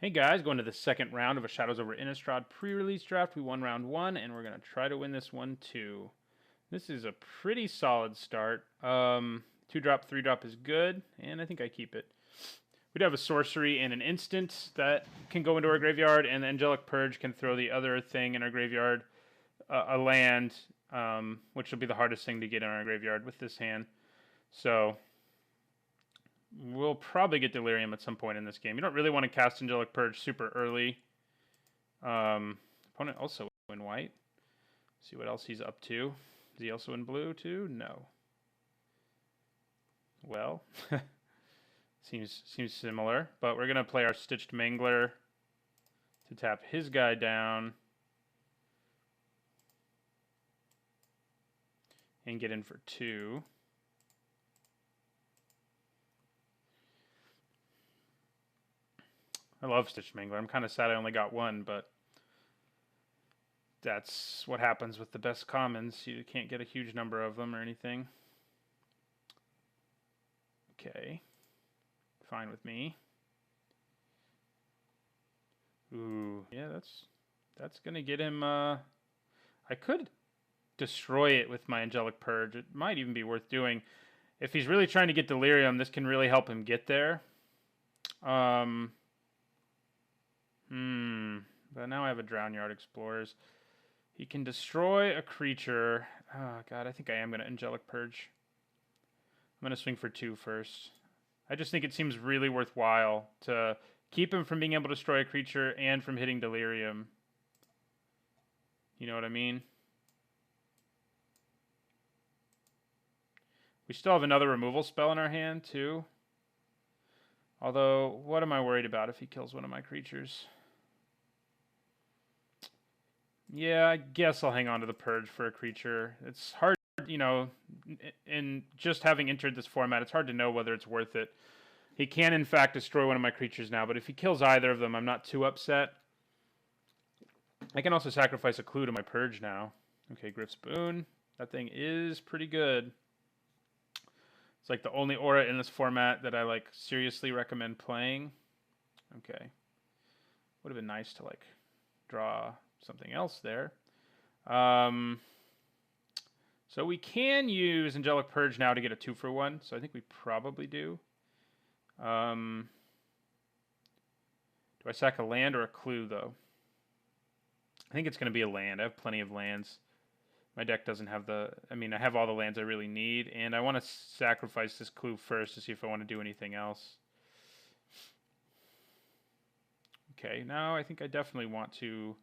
Hey guys, going to the second round of a Shadows over Innistrad pre-release draft. We won round one, and we're going to try to win this one too. This is a pretty solid start. 2-drop, 3-drop is good, and I think I keep it. We'd have a sorcery and an instant that can go into our graveyard, and the Angelic Purge can throw the other thing in our graveyard, a land, which will be the hardest thing to get in our graveyard with this hand. So we'll probably get Delirium at some point in this game. You don't really want to cast Angelic Purge super early. Opponent also in white. See what else he's up to. Is he also in blue too? No. Well, seems similar. But we're gonna play our Stitched Mangler to tap his guy down and get in for 2. I love Stitched Mangler. I'm kind of sad I only got one, but that's what happens with the best commons. You can't get a huge number of them or anything. Okay. Fine with me. Ooh, yeah, that's gonna get him. I could destroy it with my Angelic Purge. It might even be worth doing. If he's really trying to get Delirium, this can really help him get there. But now I have a Drown Yard Explorers. He can destroy a creature. Oh, God, I think I am going to Angelic Purge. I'm going to swing for 2 first. I just think it seems really worthwhile to keep him from being able to destroy a creature and from hitting Delirium. You know what I mean? We still have another removal spell in our hand, too. Although, what am I worried about if he kills one of my creatures? Yeah, I guess I'll hang on to the Purge for a creature. It's hard, you know, in just having entered this format, it's hard to know whether it's worth it. He can, in fact, destroy one of my creatures now, but if he kills either of them, I'm not too upset. I can also sacrifice a clue to my Purge now. Okay, Griff's Boon. That thing is pretty good. It's like the only aura in this format that I, like, seriously recommend playing. Okay. Would have been nice to, like, draw something else there. So we can use Angelic Purge now to get a 2-for-1. So I think we probably do. Do I sack a land or a clue, though? I think it's going to be a land. I have plenty of lands. My deck doesn't have the... I mean, I have all the lands I really need. And I want to sacrifice this clue first to see if I want to do anything else. Okay, now I think I definitely want to...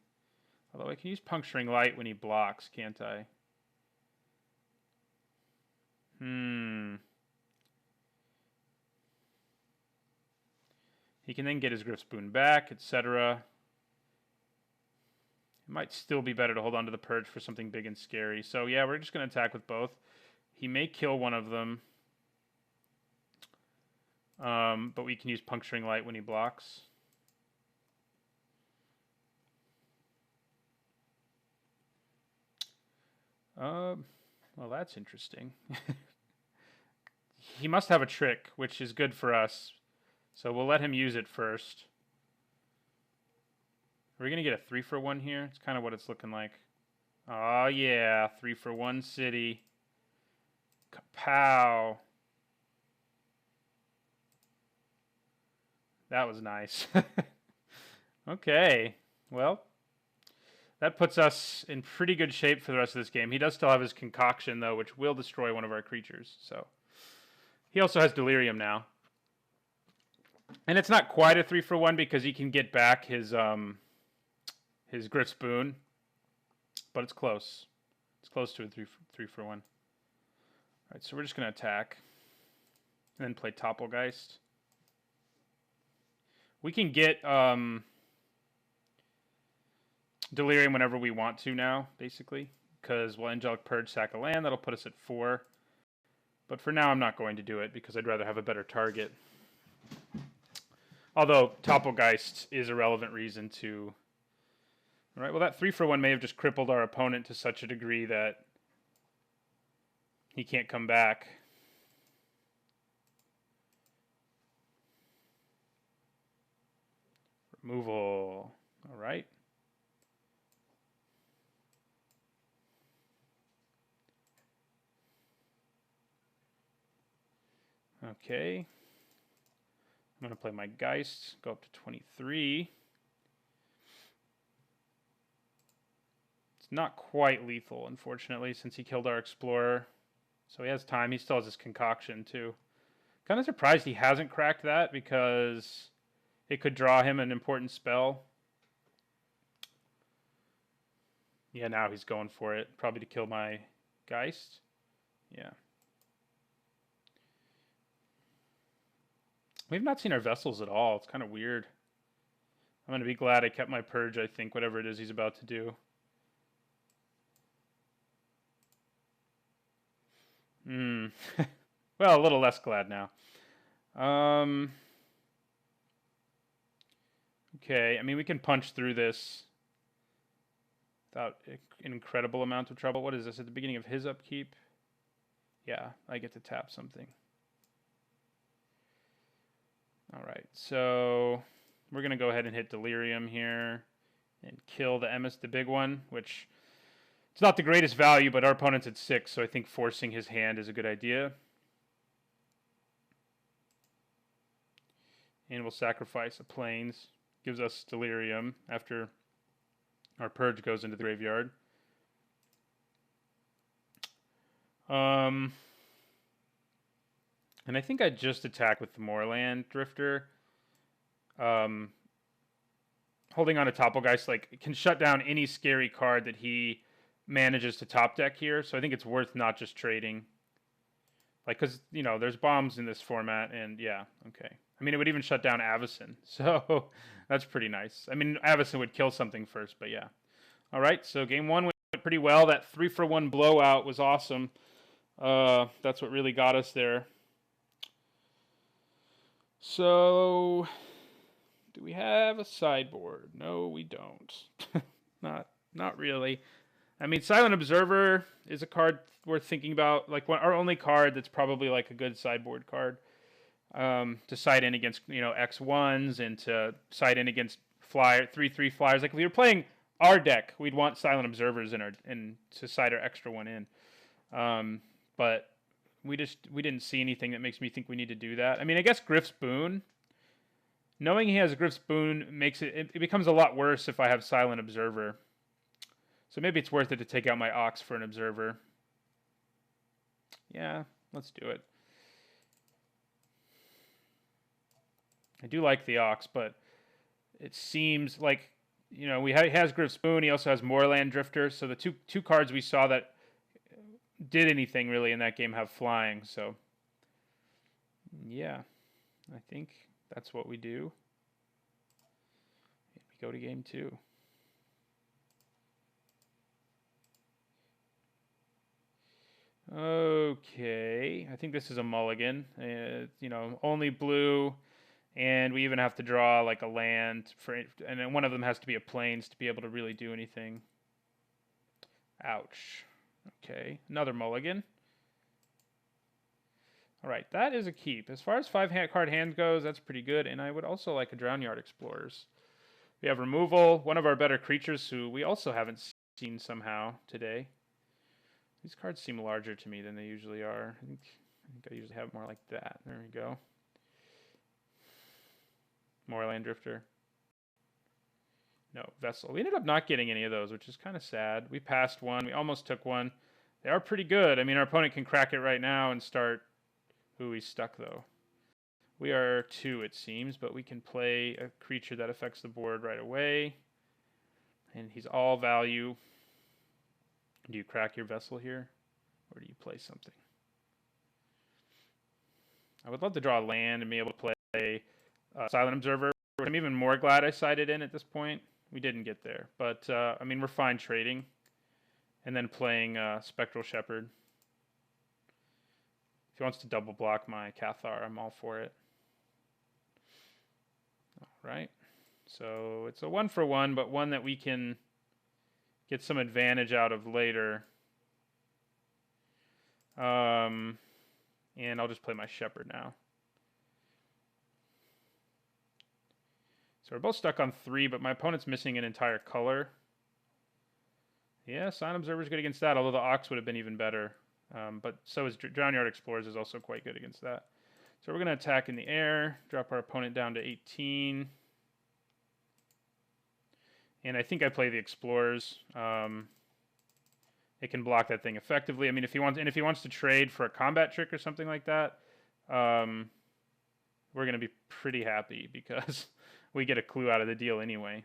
Although I can use Puncturing Light when he blocks, can't I? He can then get his Griff's Boon back, etc. It might still be better to hold on to the Purge for something big and scary. So yeah, we're just going to attack with both. He may kill one of them. But we can use Puncturing Light when he blocks. Well, that's interesting. He must have a trick, which is good for us. So we'll let him use it first. Are we going to get a 3-for-1 here? It's kind of what it's looking like. Oh, yeah. 3-for-1 city. Kapow. That was nice. Okay. Well, that puts us in pretty good shape for the rest of this game. He does still have his Concoction, though, which will destroy one of our creatures. So he also has Delirium now. And it's not quite a 3-for-1 because he can get back his Griff's Boon. But it's close. It's close to a 3-for-1. All right, so we're just going to attack. And then play Topplegeist. We can get Delirium whenever we want to now, basically. Because we'll Angelic Purge, sack a land. That'll put us at 4. But for now, I'm not going to do it because I'd rather have a better target. Although Topplegeist is a relevant reason to... All right, well, that 3-for-1 may have just crippled our opponent to such a degree that he can't come back. Removal. All right. Okay. I'm going to play my Geist, go up to 23. It's not quite lethal, unfortunately, since he killed our Explorer. So he has time. He still has his Concoction, too. Kind of surprised he hasn't cracked that, because it could draw him an important spell. Yeah, now he's going for it. Probably to kill my Geist. Yeah. We've not seen our vessels at all. It's kind of weird. I'm going to be glad I kept my Purge, I think, whatever it is he's about to do. Well, a little less glad now. Okay, I mean, we can punch through this without an incredible amount of trouble. What is this, at the beginning of his upkeep? Yeah, I get to tap something. All right, so we're going to go ahead and hit Delirium here and kill the Emmis, the big one, which it's not the greatest value, but our opponent's at 6, so I think forcing his hand is a good idea. And we'll sacrifice a Plains. Gives us Delirium after our Purge goes into the graveyard. And I think I just attack with the Moorland Drifter. Holding on to Topolgeist, like, it can shut down any scary card that he manages to top deck here. So I think it's worth not just trading. Like, because, you know, there's bombs in this format, and yeah, okay. I mean, it would even shut down Avacyn, so that's pretty nice. I mean, Avacyn would kill something first, but yeah. All right, so game 1 went pretty well. That 3-for-1 blowout was awesome. That's what really got us there. So, do we have a sideboard? No, we don't. Not really. I mean, Silent Observer is a card worth thinking about. Like, our only card that's probably like a good sideboard card. To side in against, you know, X1s and to side in against 3/3 flyers. Like, if we were playing our deck, we'd want Silent Observers in to side our extra one in. But we didn't see anything that makes me think we need to do that. I mean, I guess Griff's Boon. Knowing he has Griff's Boon makes it becomes a lot worse if I have Silent Observer. So maybe it's worth it to take out my Ox for an Observer. Yeah, let's do it. I do like the Ox, but it seems like, you know, he has Griff's Boon. He also has Moorland Drifter. So the two cards we saw that did anything really in that game have flying. So yeah, I think that's what we do. We go to game 2. Okay, I think this is a mulligan. You know, only blue. And we even have to draw like a land and then one of them has to be a Plains to be able to really do anything. Ouch. Okay, another mulligan. All right, that is a keep. As far as 5-card hand goes, that's pretty good. And I would also like a Drownyard Explorers. We have removal, one of our better creatures who we also haven't seen somehow today. These cards seem larger to me than they usually are. I think I usually have more like that. There we go. Moorland Drifter. No, Vessel. We ended up not getting any of those, which is kind of sad. We passed one. We almost took one. They are pretty good. I mean, our opponent can crack it right now and start... Ooh, he's stuck, though. We are 2, it seems, but we can play a creature that affects the board right away. And he's all value. Do you crack your Vessel here? Or do you play something? I would love to draw a land and be able to play... Silent Observer. I'm even more glad I sided in at this point. We didn't get there. But, I mean, we're fine trading. And then playing Spectral Shepherd. If he wants to double block my Cathar, I'm all for it. All right. So it's a 1-for-1, but one that we can get some advantage out of later. And I'll just play my Shepherd now. So we're both stuck on 3, but my opponent's missing an entire color. Yeah, Silent Observer's good against that, although the Ox would have been even better. But so is Drownyard Explorers is also quite good against that. So we're going to attack in the air, drop our opponent down to 18. And I think I play the Explorers. It can block that thing effectively. I mean, if he wants to trade for a combat trick or something like that, we're going to be pretty happy because we get a clue out of the deal anyway.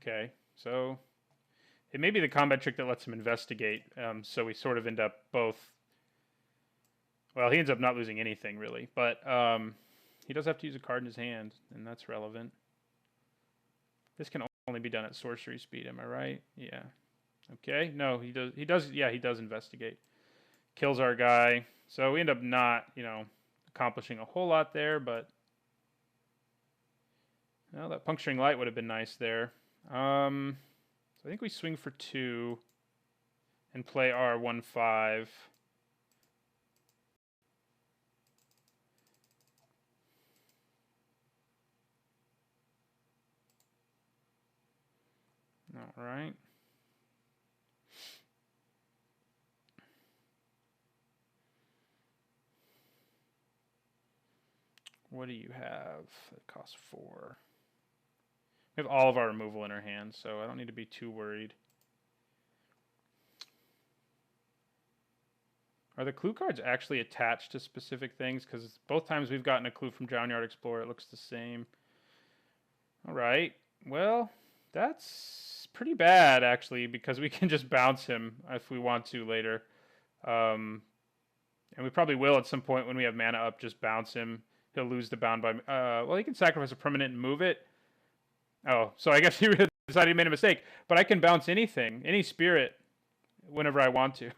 Okay, so it may be the combat trick that lets him investigate, so we sort of end up both... Well, he ends up not losing anything, really, but he does have to use a card in his hand, and that's relevant. This can only be done at sorcery speed, am I right? Yeah. Okay, no, he does, yeah, he does investigate. Kills our guy, so we end up not, accomplishing a whole lot there, but... Well, that Puncturing Light would have been nice there. So I think we swing for 2 and play our 1/5. All right. What do you have that costs 4? We have all of our removal in our hand, so I don't need to be too worried. Are the clue cards actually attached to specific things? Because both times we've gotten a clue from Drownyard Explorer, it looks the same. All right. Well, that's pretty bad, actually, because we can just bounce him if we want to later. And we probably will at some point when we have mana up, just bounce him. He'll lose the bound by... well, he can sacrifice a permanent and move it. Oh, so I guess he really decided he made a mistake. But I can bounce anything, any spirit, whenever I want to.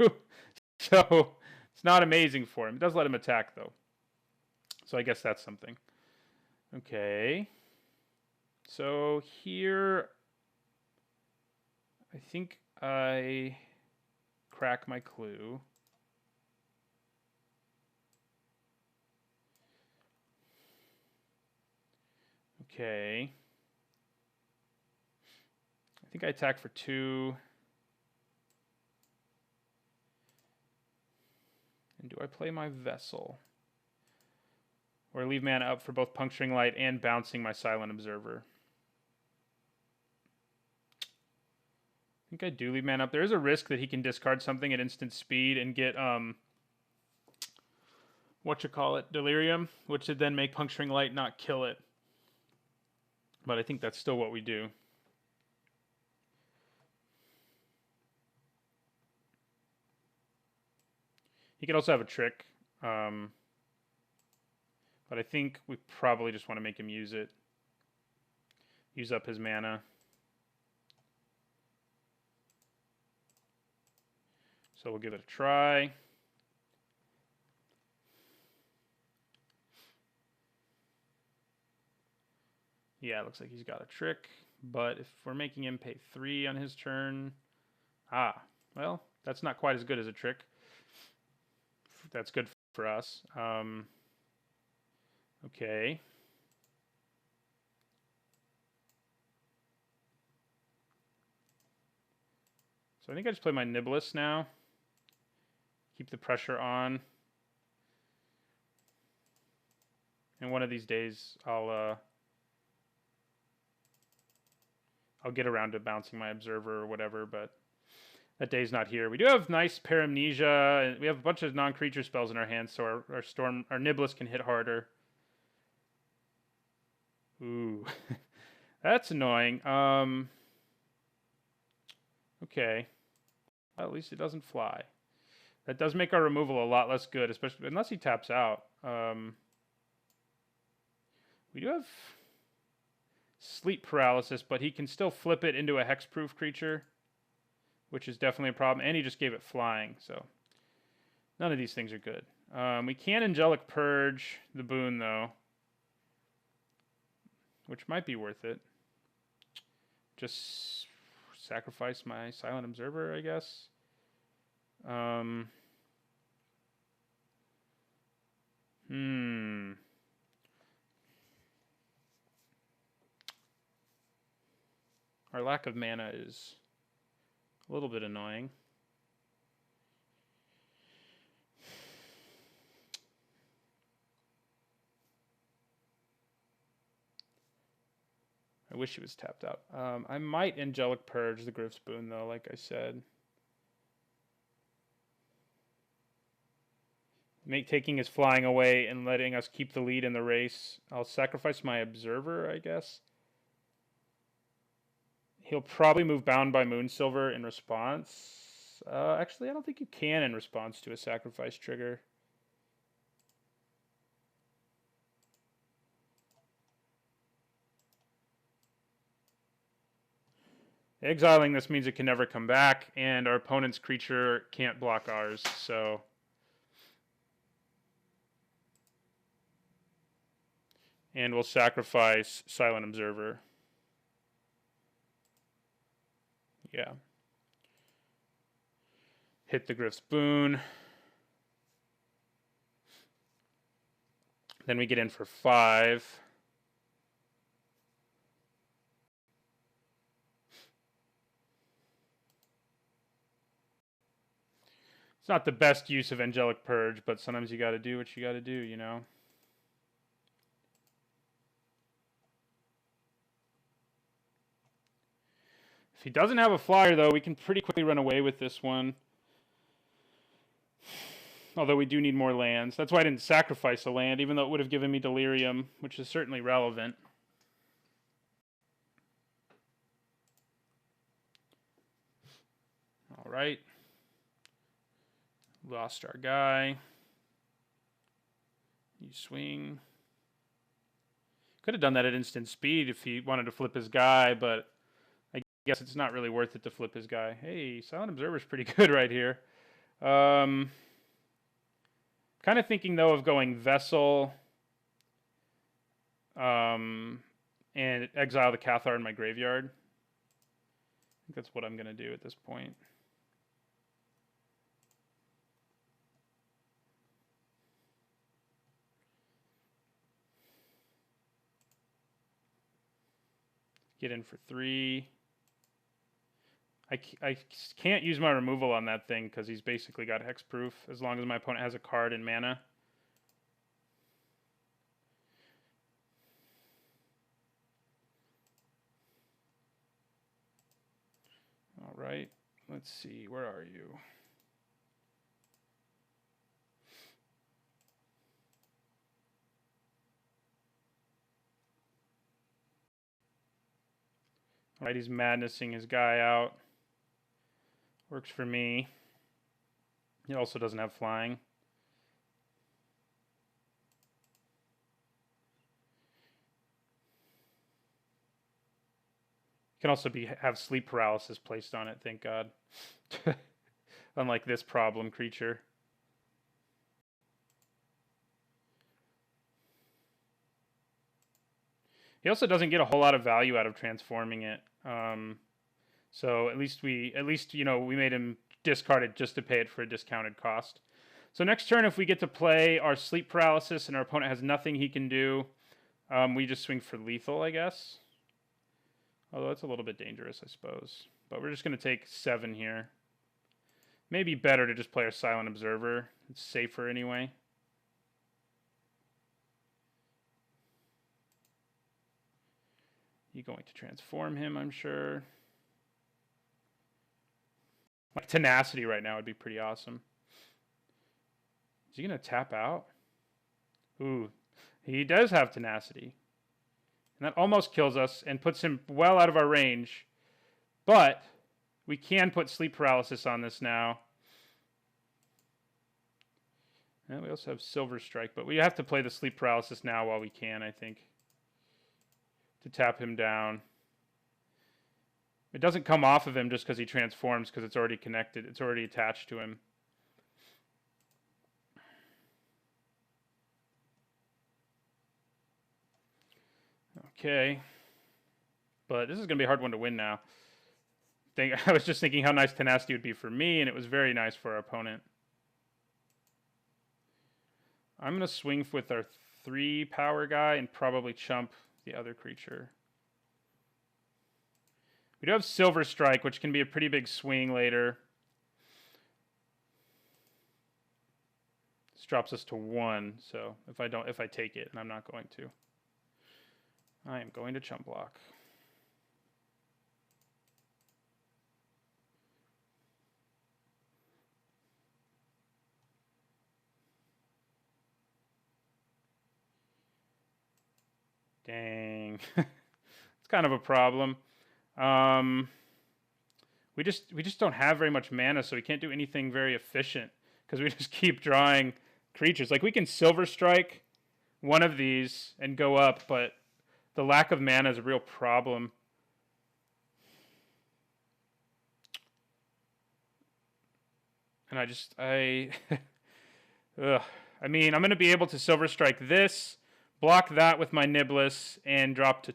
So it's not amazing for him. It does let him attack, though. So I guess that's something. Okay. So here, I think I crack my clue. Okay. I think I attack for 2. And do I play my Vessel? Or leave mana up for both Puncturing Light and bouncing my Silent Observer? I think I do leave mana up. There is a risk that he can discard something at instant speed and get, Delirium, which would then make Puncturing Light not kill it. But I think that's still what we do. He could also have a trick. But I think we probably just want to make him use it. Use up his mana. So we'll give it a try. Yeah, it looks like he's got a trick. But if we're making him pay 3 on his turn... well, that's not quite as good as a trick. That's good for us. Okay. So I think I just play my Niblis now. Keep the pressure on. And one of these days, I'll get around to bouncing my Observer or whatever, but that day's not here. We do have nice Paramnesia, and we have a bunch of non-creature spells in our hands, so our Niblis can hit harder. Ooh, that's annoying. Okay, well, at least it doesn't fly. That does make our removal a lot less good, especially unless he taps out. We do have Sleep Paralysis, but he can still flip it into a hexproof creature, which is definitely a problem. And he just gave it flying, so none of these things are good. We can Angelic Purge the boon, though, which might be worth it. Just sacrifice my Silent Observer, I guess. Our lack of mana is a little bit annoying. I wish he was tapped out. I might Angelic Purge the Griff's Boon, though, like I said. Taking his flying away and letting us keep the lead in the race. I'll sacrifice my Observer, I guess. He'll probably move Bound by Moonsilver in response. Actually, I don't think you can in response to a sacrifice trigger. Exiling this means it can never come back, and our opponent's creature can't block ours, so... And we'll sacrifice Silent Observer. Yeah. Hit the Griff's Boon. Then we get in for 5. It's not the best use of Angelic Purge, but sometimes you gotta do what you gotta do, you know? If he doesn't have a flyer, though, we can pretty quickly run away with this one. Although we do need more lands. That's why I didn't sacrifice a land, even though it would have given me Delirium, which is certainly relevant. All right. Lost our guy. You swing. Could have done that at instant speed if he wanted to flip his guy, but I guess it's not really worth it to flip his guy. Hey, Silent Observer's pretty good right here. Kind of thinking, though, of going Vessel and exile the Cathar in my graveyard. I think that's what I'm going to do at this point. Get in for 3. I can't use my removal on that thing because he's basically got hexproof as long as my opponent has a card and mana. All right, let's see, where are you? All right, he's madnessing his guy out. Works for me. He also doesn't have flying. Can also have sleep paralysis placed on it, thank God. Unlike this problem creature. He also doesn't get a whole lot of value out of transforming it. So at least we made him discard it just to pay it for a discounted cost. So next turn, if we get to play our sleep paralysis and our opponent has nothing he can do, we just swing for lethal, I guess. Although it's a little bit dangerous, I suppose. But we're just going to take 7 here. Maybe better to just play our Silent Observer. It's safer anyway. You're going to transform him, I'm sure. Like Tenacity right now would be pretty awesome. Is he going to tap out? Ooh, he does have Tenacity. And that almost kills us and puts him well out of our range. But we can put Sleep Paralysis on this now. And we also have Silver Strike, but we have to play the Sleep Paralysis now while we can, I think, to tap him down. It doesn't come off of him just because he transforms, because it's already connected. It's already attached to him. Okay. But this is going to be a hard one to win now. I was just thinking how nice Tenacity would be for me, and it was very nice for our opponent. I'm going to swing with our 3 power guy and probably chump the other creature. We do have Silver Strike, which can be a pretty big swing later. This drops us to 1, so if I take it, and I'm not going to, I am going to chump block. Dang. It's kind of a problem. We just don't have very much mana, so we can't do anything very efficient because we just keep drawing creatures. Like we can Silver Strike one of these and go up, but the lack of mana is a real problem. And ugh. I mean, I'm going to be able to Silver Strike this, block that with my Niblis, and drop to.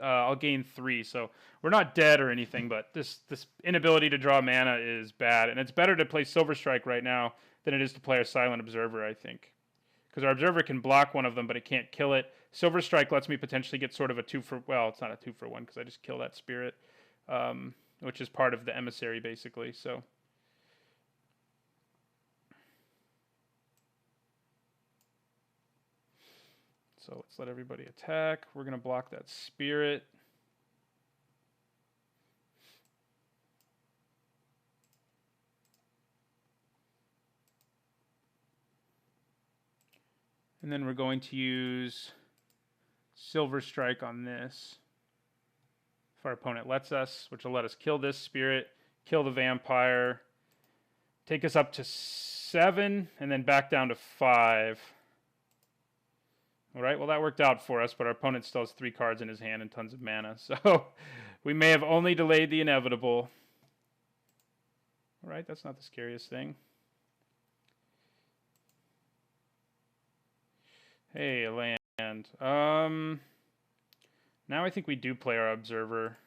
I'll gain 3, so we're not dead or anything. But this inability to draw mana is bad, and it's better to play Silver Strike right now than it is to play our Silent Observer, I think, because our Observer can block one of them, but it can't kill it. Silver Strike lets me potentially get sort of a 2 for. Well, it's not a 2 for 1 because I just kill that spirit, which is part of the emissary basically. So. So let's let everybody attack. We're going to block that spirit. And then we're going to use Silver Strike on this. If our opponent lets us, which will let us kill this spirit, kill the vampire, take us up to 7, and then back down to 5. All right, well, that worked out for us, but our opponent still has 3 cards in his hand and tons of mana. So we may have only delayed the inevitable. All right, that's not the scariest thing. Hey, a land. Now I think we do play our Observer.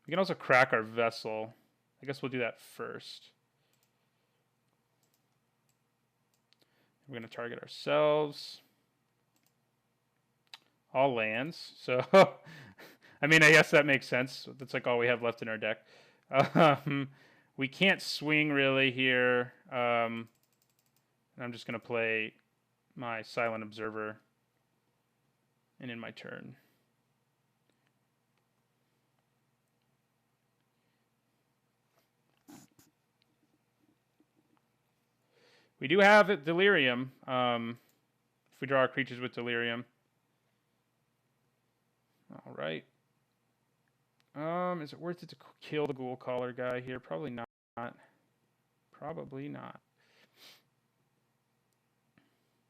We can also crack our Vessel. I guess we'll do that first. We're going to target ourselves. All lands. So, I mean, I guess that makes sense. That's like all we have left in our deck. We can't swing really here. I'm just going to play my Silent Observer and in my turn. We do have Delirium. If we draw our creatures with Delirium. All right. Is it worth it to kill the Ghoul Caller guy here? Probably not. Probably not.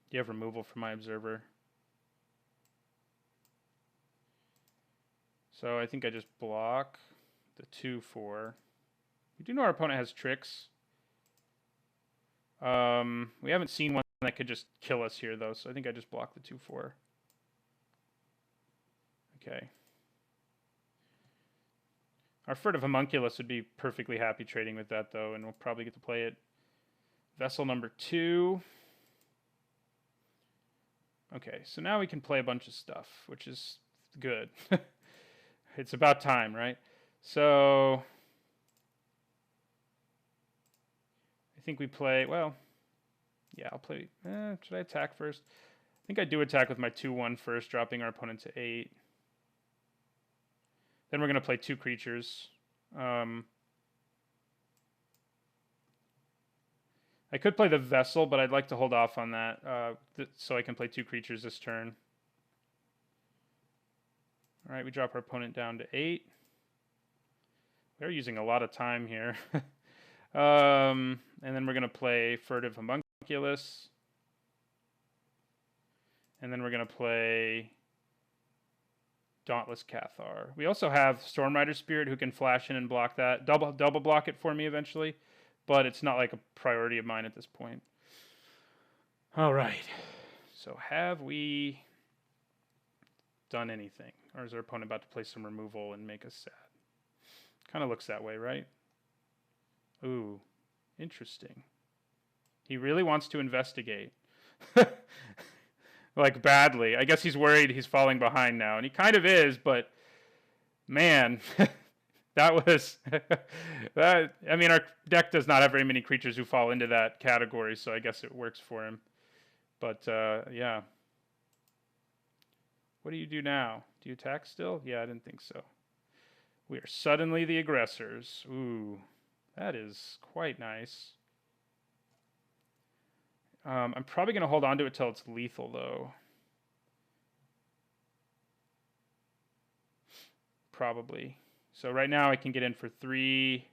Do you have removal from my Observer? So I think I just block the 2/4. We do know our opponent has tricks. We haven't seen one that could just kill us here, though, so I think I just block the 2/4. Okay. Our Furtive Homunculus would be perfectly happy trading with that, though, and we'll probably get to play it. Vessel number 2. Okay, so now we can play a bunch of stuff, which is good. It's about time, right? So I think we play, well, yeah, I'll play, should I attack first? I think I do attack with my 2/1 first, dropping our opponent to 8. Then we're going to play 2 creatures. I could play the Vessel, but I'd like to hold off on that so I can play 2 creatures this turn. All right, we drop our opponent down to 8. We're using a lot of time here. And then we're going to play Furtive Homunculus. And then we're going to play Dauntless Cathar. We also have Stormrider Spirit who can flash in and block that. Double block it for me eventually, but it's not like a priority of mine at this point. All right. So have we done anything? Or is our opponent about to play some removal and make us sad? Kind of looks that way, right? Ooh, interesting. He really wants to investigate. Like, badly. I guess he's worried he's falling behind now, and he kind of is, but man, that was that. I mean, our deck does not have very many creatures who fall into that category, so I guess it works for him. But yeah. What do you do now? Do you attack still? Yeah, I didn't think so. We are suddenly the aggressors. Ooh, that is quite nice. I'm probably going to hold on to it till it's lethal, though. Probably. So right now I can get in for 3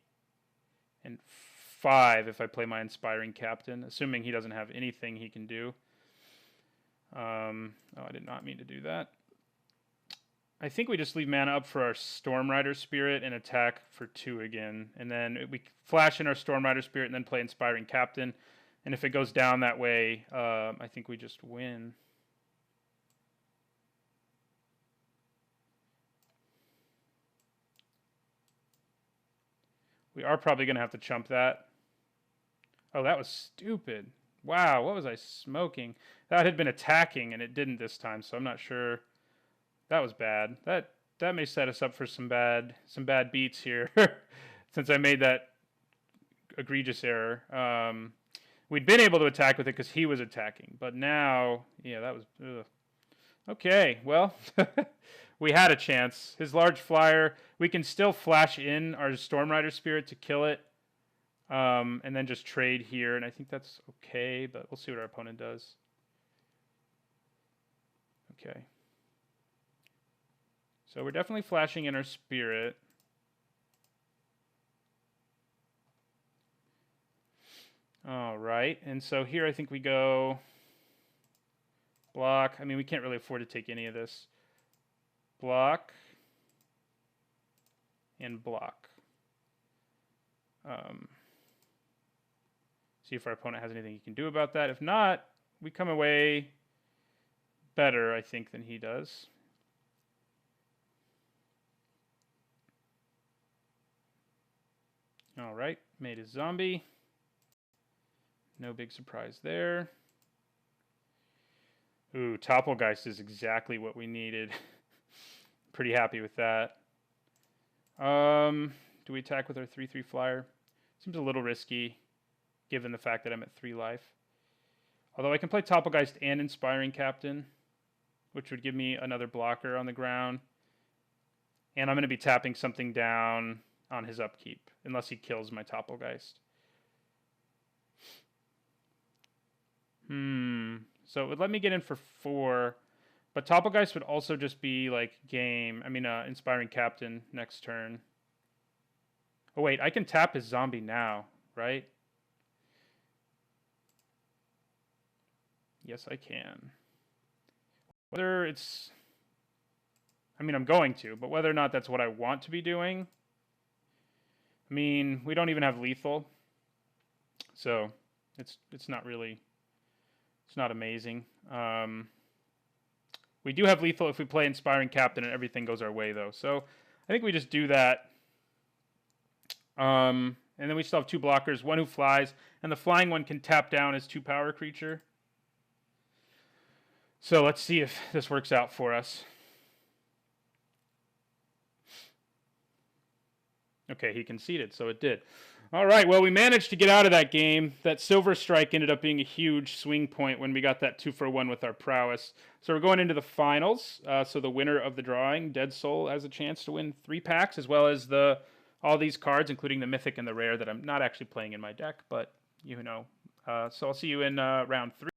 and 5 if I play my Inspiring Captain, assuming he doesn't have anything he can do. Oh, I did not mean to do that. I think we just leave mana up for our Stormrider Spirit and attack for 2 again. And then we flash in our Stormrider Spirit and then play Inspiring Captain. And if it goes down that way, I think we just win. We are probably going to have to chump that. Oh, that was stupid. Wow, what was I smoking? That had been attacking, and it didn't this time, so I'm not sure. That was bad. That may set us up for some bad beats here, since I made that egregious error. We'd been able to attack with it because he was attacking, but now, yeah, that was... Ugh. Okay, well, we had a chance. His large flyer, we can still flash in our Stormrider Spirit to kill it, and then just trade here, and I think that's okay, but we'll see what our opponent does. Okay. So we're definitely flashing in our Spirit. All right, and so here I think we go block. I mean, we can't really afford to take any of this. Block and block. See if our opponent has anything he can do about that. If not, we come away better, I think, than he does. All right, made a zombie. No big surprise there. Ooh, Topplegeist is exactly what we needed. Pretty happy with that. Do we attack with our 3/3 flyer? Seems a little risky, given the fact that I'm at 3 life. Although I can play Topplegeist and Inspiring Captain, which would give me another blocker on the ground. And I'm going to be tapping something down on his upkeep, unless he kills my Topplegeist. So it would let me get in for 4, but Topplegeist would also just be like Inspiring Captain next turn. Oh wait, I can tap his zombie now, right? Yes, I can. Whether it's... I mean, I'm going to, but whether or not that's what I want to be doing... I mean, we don't even have lethal. So, it's not really... It's not amazing. We do have lethal if we play Inspiring Captain and everything goes our way, though. So I think we just do that. And then we still have 2 blockers, one who flies, and the flying one can tap down his 2-power creature. So let's see if this works out for us. Okay, he conceded, so it did. All right, well, we managed to get out of that game. That Silver Strike ended up being a huge swing point when we got that 2-for-1 with our prowess. So we're going into the finals. So the winner of the drawing, Dead Soul, has a chance to win 3 packs, as well as all these cards, including the Mythic and the Rare that I'm not actually playing in my deck, but you know. So I'll see you in round 3.